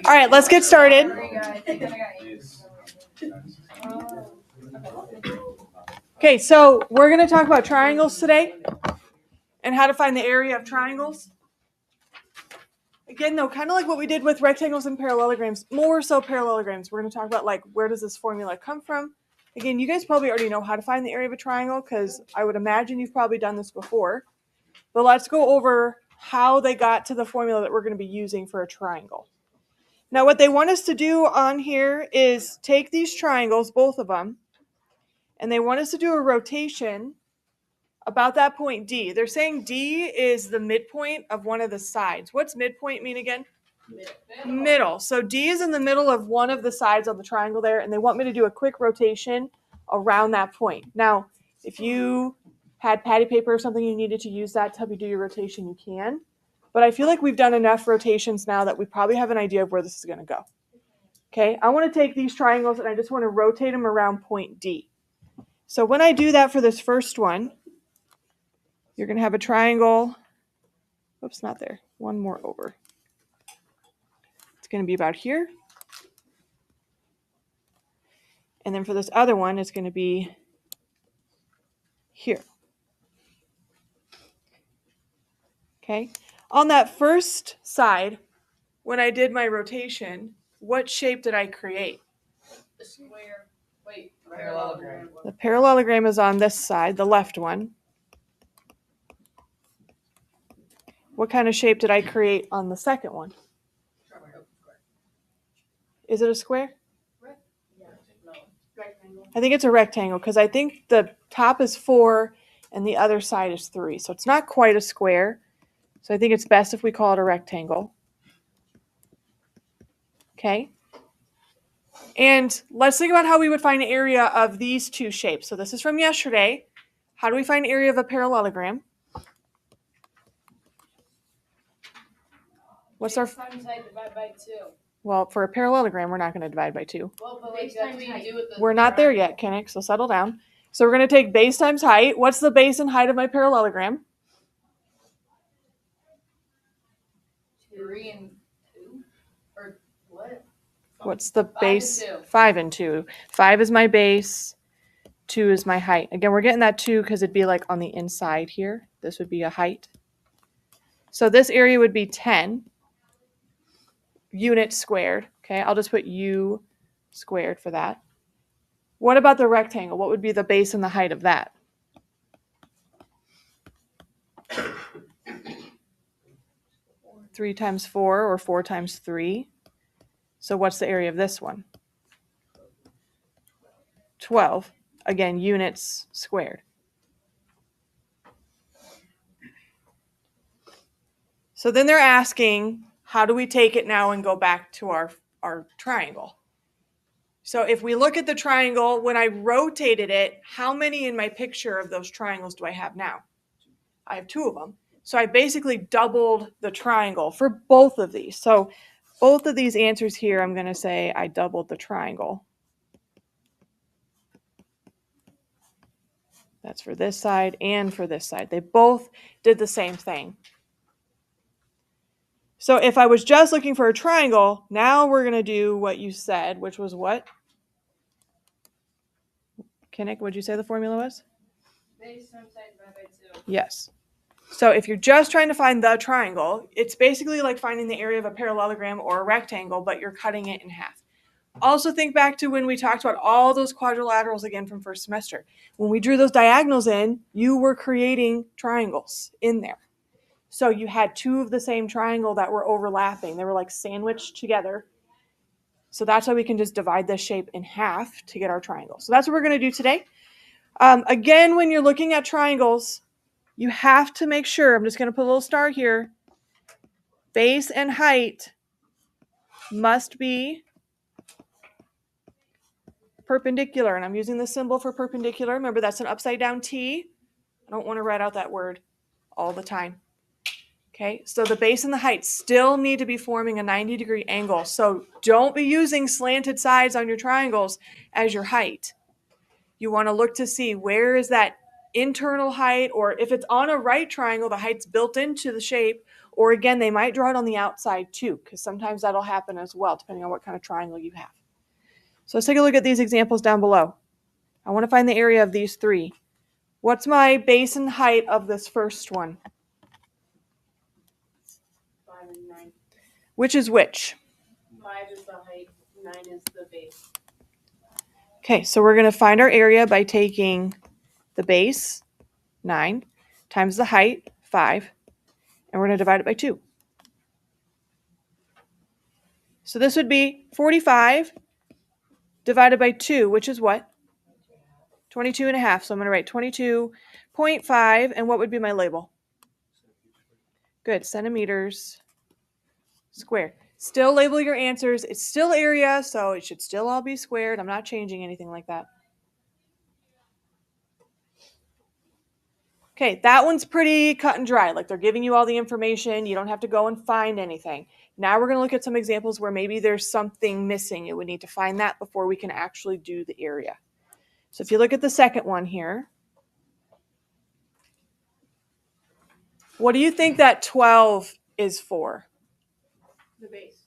All right, let's get started. Okay, so we're going to talk about triangles today and how to find the area of triangles. Again, though, kind of like what we did with rectangles and parallelograms, more so parallelograms. We're going to talk about, like, where does this formula come from? Again, you guys probably already know how to find the area of a triangle because I would imagine you've probably done this before. But let's go over how they got to the formula that we're going to be using for a triangle. Now, what they want us to do on here is take these triangles, both of them, and they want us to do a rotation about that point D. They're saying D is the midpoint of one of the sides. What's midpoint mean again? Middle. So D is in the middle of one of the sides on the triangle there, and they want me to do a quick rotation around that point. Now, if you had patty paper or something you needed to use that to help you do your rotation, you can. But I feel like we've done enough rotations now that we probably have an idea of where this is going to go. Okay, I want to take these triangles and I just want to rotate them around point D. So when I do that for this first one, you're going to have a triangle. Oops, not there. One more over. It's going to be about here. And then for this other one, it's going to be here. Okay. On that first side, when I did my rotation, what shape did I create? The square. Wait, parallelogram. The parallelogram is on this side, the left one. What kind of shape did I create on the second one? Is it a square? I think it's a rectangle because I think the top is 4 and the other side is 3. So it's not quite a square. So I think it's best if we call it a rectangle. Okay. And let's think about how we would find the area of these two shapes. So this is from yesterday. How do we find the area of a parallelogram? What's our... Base times height divided by 2. Well, for a parallelogram, we're not going to divide by 2. Well, but like that's what you do with the We're not there yet, Kinnick, so settle down. So we're going to take base times height. What's the base and height of my parallelogram? 3 and 2? Or what? What's the 5 base? and 2. 5 and 2. 5 is my base. 2 is my height. Again, we're getting that 2 because it'd be like on the inside here. This would be a height. So this area would be 10 units squared. Okay, I'll just put U squared for that. What about the rectangle? What would be the base and the height of that? Three times 4 or 4 times 3. So what's the area of this one? 12. Again, units squared. So then they're asking, how do we take it now and go back to our triangle? So if we look at the triangle, when I rotated it, how many in my picture of those triangles do I have now? I have 2 of them. So I basically doubled the triangle for both of these. So both of these answers here, I'm going to say I doubled the triangle. That's for this side and for this side. They both did the same thing. So if I was just looking for a triangle, now we're going to do what you said, which was what? Kinnick, what'd you say the formula was? Base times height divided by 2. Yes. So if you're just trying to find the triangle, it's basically like finding the area of a parallelogram or a rectangle, but you're cutting it in half. Also think back to when we talked about all those quadrilaterals again from first semester. When we drew those diagonals in, you were creating triangles in there. So you had 2 of the same triangle that were overlapping. They were like sandwiched together. So that's why we can just divide this shape in half to get our triangle. So that's what we're going to do today. Again, when you're looking at triangles, you have to make sure, I'm just going to put a little star here, base and height must be perpendicular. And I'm using the symbol for perpendicular. Remember, that's an upside down T. I don't want to write out that word all the time. Okay, so the base and the height still need to be forming a 90-degree angle. So don't be using slanted sides on your triangles as your height. You want to look to see where is that internal height, or if it's on a right triangle, the height's built into the shape, Or again, they might draw it on the outside too, because sometimes that'll happen as well, depending on what kind of triangle you have. So let's take a look at these examples down below. I want to find the area of these three. What's my base and height of this first one? 5 and 9. Which is which? 5 is the height, 9 is the base. Okay, so we're going to find our area by taking the base, 9, times the height, 5, and we're going to divide it by 2. So this would be 45 divided by 2, which is what? 22 and a half. So I'm going to write 22.5, and what would be my label? Good, centimeters squared. Still label your answers. It's still area, so it should still all be squared. I'm not changing anything like that. Okay, that one's pretty cut and dry. Like they're giving you all the information. You don't have to go and find anything. Now we're going to look at some examples where maybe there's something missing. You would need to find that before we can actually do the area. So if you look at the second one here, what do you think that 12 is for? The base.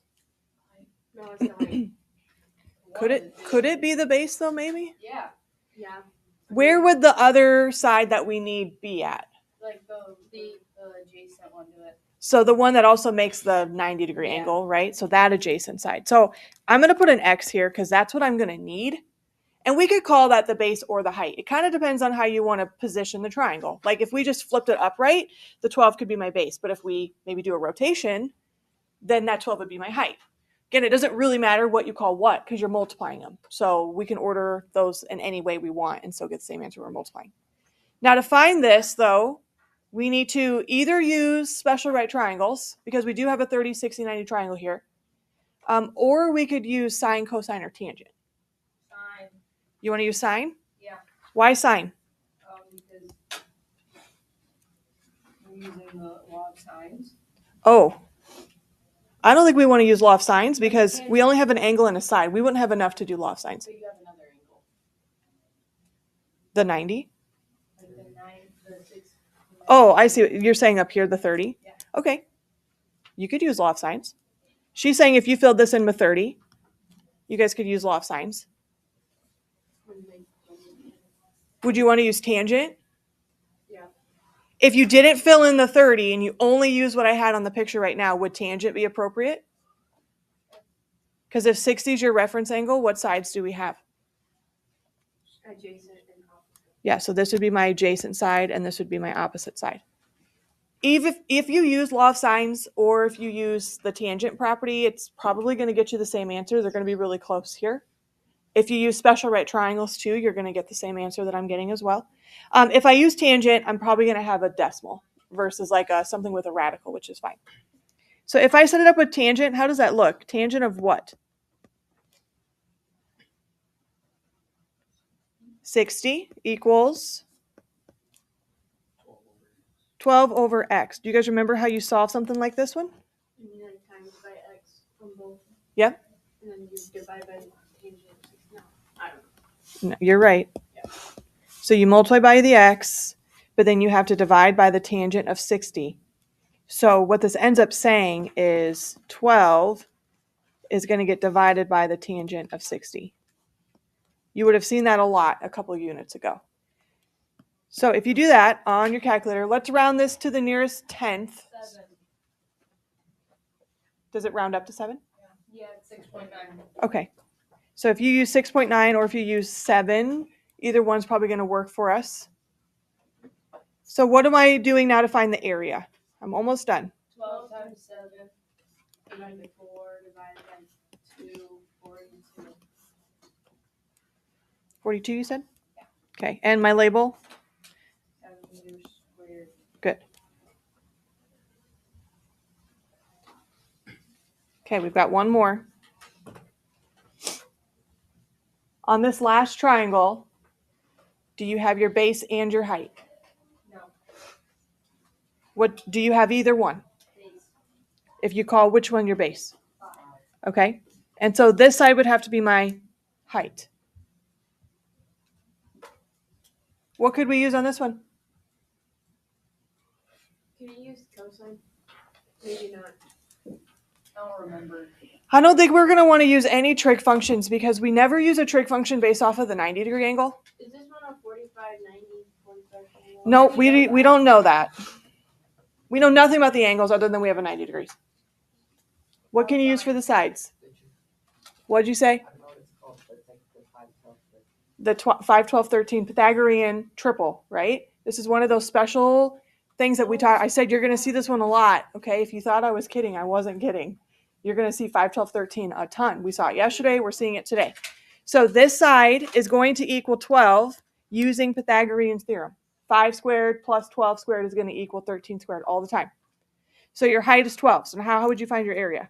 No, it's the height. Could it be the base though, maybe? Yeah. Yeah. Where would the other side that we need be at? Like the adjacent one to it. So the one that also makes the 90-degree angle, right? So that adjacent side. So I'm going to put an X here because that's what I'm going to need. And we could call that the base or the height. It kind of depends on how you want to position the triangle. Like if we just flipped it upright, the 12 could be my base. But if we maybe do a rotation, then that 12 would be my height. Again, it doesn't really matter what you call what because you're multiplying them. So we can order those in any way we want and still get the same answer we're multiplying. Now to find this, though, we need to either use special right triangles because we do have a 30, 60, 90 triangle here. Or we could use sine, cosine, or tangent. Sine. You want to use sine? Yeah. Why sine? Because we're using the law of sines. Oh. I don't think we want to use law of sines because we only have an angle and a side. We wouldn't have enough to do law of sines. But you have another angle. The 90? Like the 9, the 6. Oh, I see. You're saying up here, the 30? Yeah. Okay. You could use law of sines. She's saying if you filled this in with 30, you guys could use law of sines. Would you want to use tangent? Yeah. If you didn't fill in the 30 and you only use what I had on the picture right now, would tangent be appropriate? Because if 60 is your reference angle, what sides do we have? Adjacent and opposite. Yeah, so this would be my adjacent side and this would be my opposite side. If you use law of sines or if you use the tangent property, it's probably going to get you the same answer. They're going to be really close here. If you use special right triangles too, you're going to get the same answer that I'm getting as well. If I use tangent, I'm probably going to have a decimal versus like something with a radical, which is fine. So if I set it up with tangent, how does that look? Tangent of what? 60 equals 12 over x. Do you guys remember how you solve something like this one? And then times by x on both. Yep. And then you divide by tangent. No, I don't know. No, you're right. Yeah. So you multiply by the x, but then you have to divide by the tangent of 60. So what this ends up saying is 12 is going to get divided by the tangent of 60. You would have seen that a lot a couple of units ago. So if you do that on your calculator, let's round this to the nearest tenth. 7. Does it round up to 7? Yeah, it's 6.9. Okay. So if you use 6.9 or if you use 7, either one's probably going to work for us. So what am I doing now to find the area? I'm almost done. 12 times 7 divided by 4 divided by 2, 42. 42 you said? Yeah. Okay. And my label? 7 meters squared. Good. Okay, we've got one more. On this last triangle, do you have your base and your height? No. What do you have either one? Base. If you call which one your base? 5. Okay. And so this side would have to be my height. What could we use on this one? Can you use cosine? Maybe not. I don't remember. I don't think we're going to want to use any trig functions because we never use a trig function based off of the 90-degree angle. Is this one a 45, 90, 45 angle? No, we don't know that. We know nothing about the angles other than we have a 90 degrees. What can you use for the sides? What'd you say? I don't know what it's called, but it's like the 5, 12, 13. The 5, 12, 13 Pythagorean triple, right? This is one of those special things that we taught. I said you're going to see this one a lot, okay? If you thought I was kidding, I wasn't kidding. You're going to see 5, 12, 13 a ton. We saw it yesterday. We're seeing it today. So this side is going to equal 12 using Pythagorean's theorem. 5 squared plus 12 squared is going to equal 13 squared all the time. So your height is 12. So how would you find your area?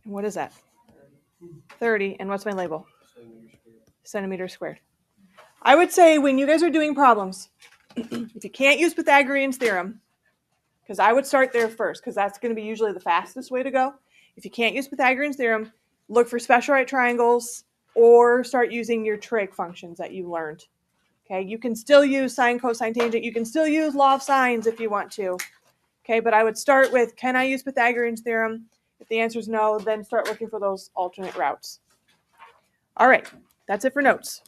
And what is that? 30. And what's my label? Centimeters squared. I would say when you guys are doing problems, if you can't use Pythagorean's theorem, because I would start there first, because that's going to be usually the fastest way to go. If you can't use Pythagorean's theorem, look for special right triangles or start using your trig functions that you learned. Okay, you can still use sine, cosine, tangent. You can still use law of sines if you want to. Okay, but I would start with, can I use Pythagorean's theorem? If the answer is no, then start looking for those alternate routes. All right, that's it for notes.